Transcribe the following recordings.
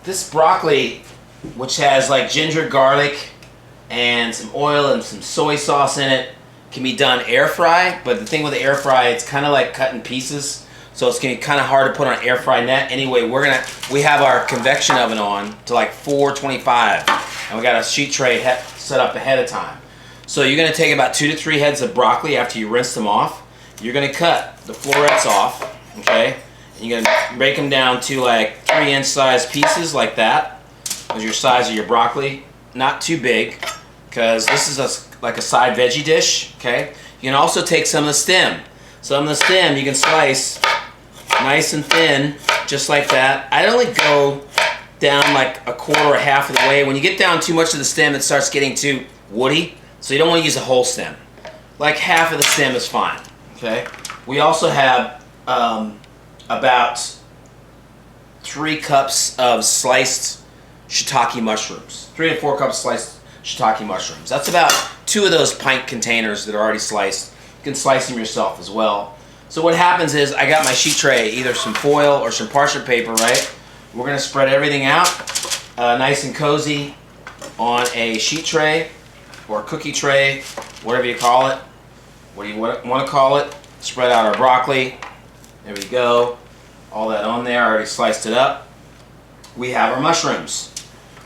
this broccoli, which has like ginger, garlic, and some oil and some soy sauce in it, can be done air fry. But the thing with the air fry, it's kind of like cut in pieces, so it's gonna be kind of hard to put on an air fry net. Anyway, we have our convection oven on to like 425, and we got a sheet tray set up ahead of time. So you're gonna take about 2 to 3 heads of broccoli after you rinse them off. You're gonna cut the florets off, okay? And you're gonna break them down to like 3-inch size pieces like that, as your size of your broccoli. Not too big, because this is like a side veggie dish, okay? You can also take some of the stem. Some of the stem you can slice nice and thin, just like that. I'd only go down like a quarter or half of the way. When you get down too much of the stem, it starts getting too woody, so you don't want to use a whole stem. Like half of the stem is fine, okay? We also have about 3 cups of sliced shitaki mushrooms. 3 to 4 cups of sliced shitaki mushrooms. That's about 2 of those pint containers that are already sliced. You can slice them yourself as well. So what happens is, I got my sheet tray, either some foil or some parchment paper, right? We're gonna spread everything out nice and cozy on a sheet tray or a cookie tray, whatever you call it. What do you want to call it? Spread out our broccoli. There we go. All that on there. I already sliced it up. We have our mushrooms.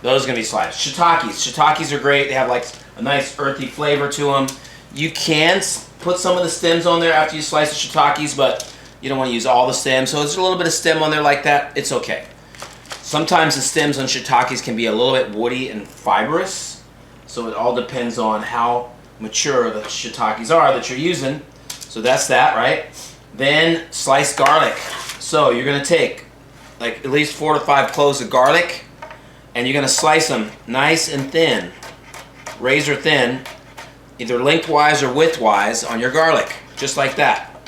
Those are going to be sliced. Shiitakes. Shiitakes are great. They have like a nice earthy flavor to them. You can put some of the stems on there after you slice the shiitakes, but you don't want to use all the stems. So there's a little bit of stem on there like that. It's okay. Sometimes the stems on shiitakes can be a little bit woody and fibrous. So it all depends on how mature the shiitakes are that you're using. So that's that, right? Then sliced garlic. So you're going to take like at least 4 to 5 cloves of garlic, and you're going to slice them nice and thin, razor thin, either lengthwise or widthwise on your garlic, just like that.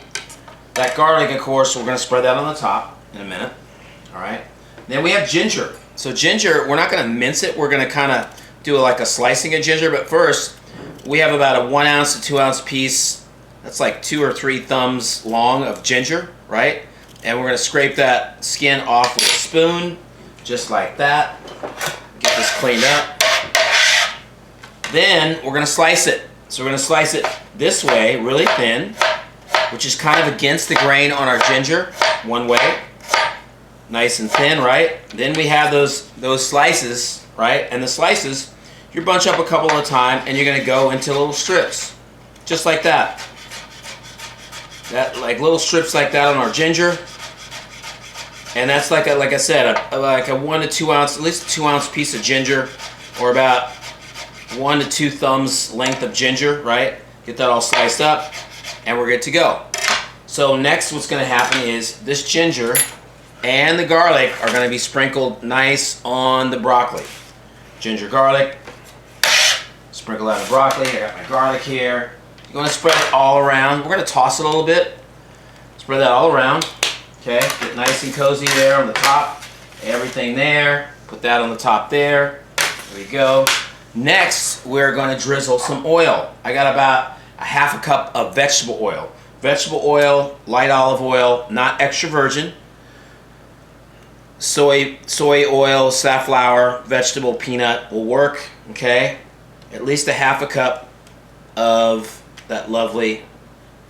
That garlic, of course, we're going to spread that on the top in a minute. All right. Then we have ginger. So ginger, we're not going to mince it. We're going to kind of do like a slicing of ginger, but first we have about a 1 ounce to 2 ounce piece. That's like 2 or 3 thumbs long of ginger, right? And we're going to scrape that skin off with a spoon, just like that. Get this cleaned up. Then we're going to slice it. So we're going to slice it this way, really thin, which is kind of against the grain on our ginger, one way. Nice and thin, right? Then we have those slices, right? And the slices, you bunch up a couple at a time, and you're going to go into little strips, just like that. Like little strips like that on our ginger. And that's like I said, like a 1 to 2 ounce, at least a 2 ounce piece of ginger, or about 1 to 2 thumbs length of ginger, right? Get that all sliced up, and we're good to go. So next what's going to happen is this ginger and the garlic are going to be sprinkled nice on the broccoli. Ginger, garlic, sprinkle out the broccoli. I got my garlic here. You're going to spread it all around. We're going to toss it a little bit. Spread that all around. Okay, get nice and cozy there on the top. Everything there. Put that on the top there. There we go. Next, we're going to drizzle some oil. I got about a half a cup of vegetable oil. Vegetable oil, light olive oil, not extra virgin. Soy oil, safflower, vegetable, peanut will work. Okay, at least a half a cup of that lovely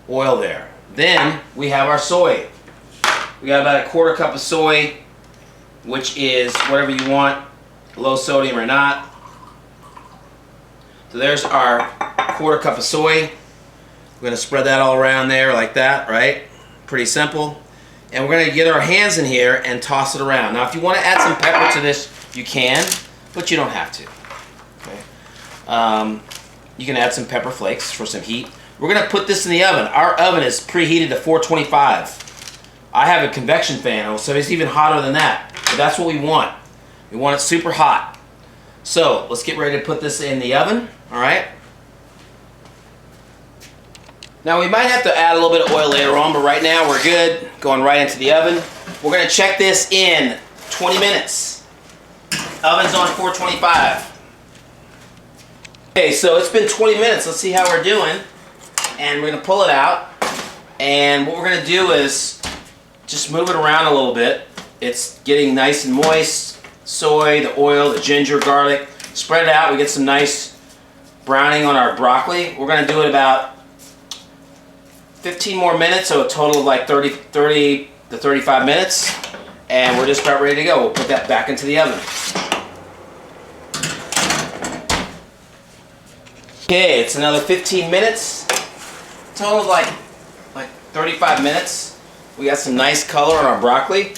oil there. Then we have our soy. We got about a quarter cup of soy, which is whatever you want, low sodium or not. So there's our quarter cup of soy. We're going to spread that all around there like that, right? Pretty simple. And we're going to get our hands in here and toss it around. Now if you want to add some pepper to this, you can, but you don't have to. Okay. You can add some pepper flakes for some heat. We're going to put this in the oven. Our oven is preheated to 425. I have a convection fan, so it's even hotter than that. But that's what we want. We want it super hot. So let's get ready to put this in the oven. All right. Now we might have to add a little bit of oil later on, but right now we're good. Going right into the oven. We're going to check this in 20 minutes. Oven's on 425. Okay, so it's been 20 minutes. Let's see how we're doing. And we're going to pull it out. And what we're going to do is just move it around a little bit. It's getting nice and moist. soy, the oil, the ginger, garlic. Spread it out. We get some nice browning on our broccoli. We're going to do it about 15 more minutes, so a total of like 30 to 35 minutes. And we're just about ready to go. We'll put that back into the oven. Okay, it's another 15 minutes. Total of like 35 minutes. We got some nice color on our broccoli.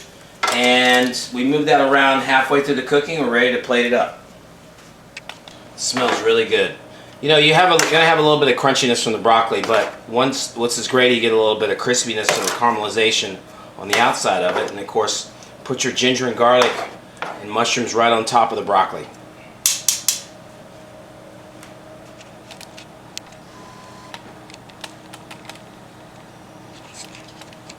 And we moved that around halfway through the cooking. We're ready to plate it up. Smells really good. You know, you're gonna have a little bit of crunchiness from the broccoli, but what's great, you get a little bit of crispiness to the caramelization on the outside of it, and of course, put your ginger and garlic and mushrooms right on top of the broccoli.